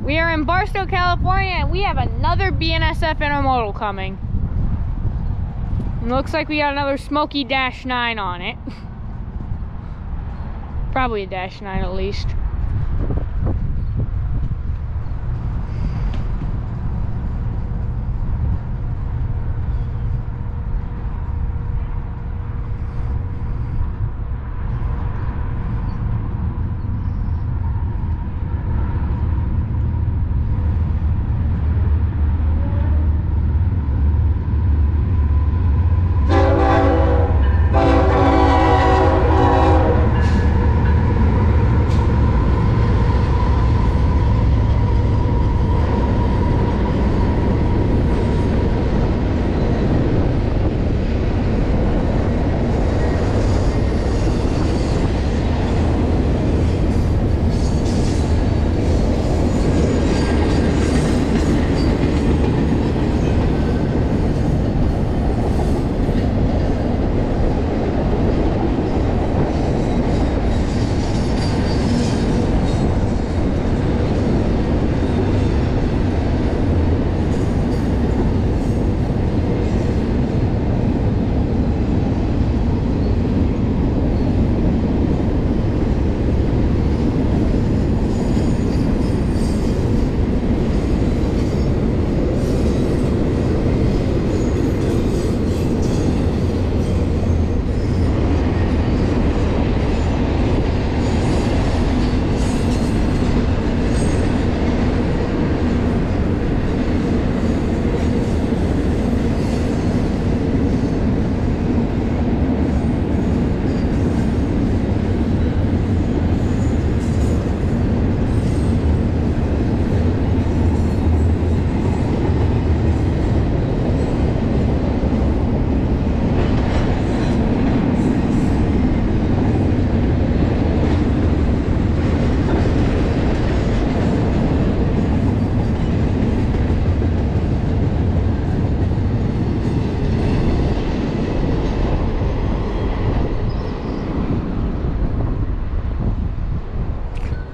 We are in Barstow, California, and we have another BNSF Intermodal coming. It looks like we got another Smoky -9 on it. Probably a -9 at least.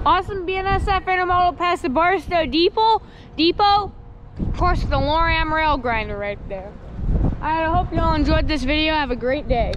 Awesome BNSF Intermodal past the Barstow Depot. Of course, the Loram rail grinder right there. I hope you all enjoyed this video. Have a great day.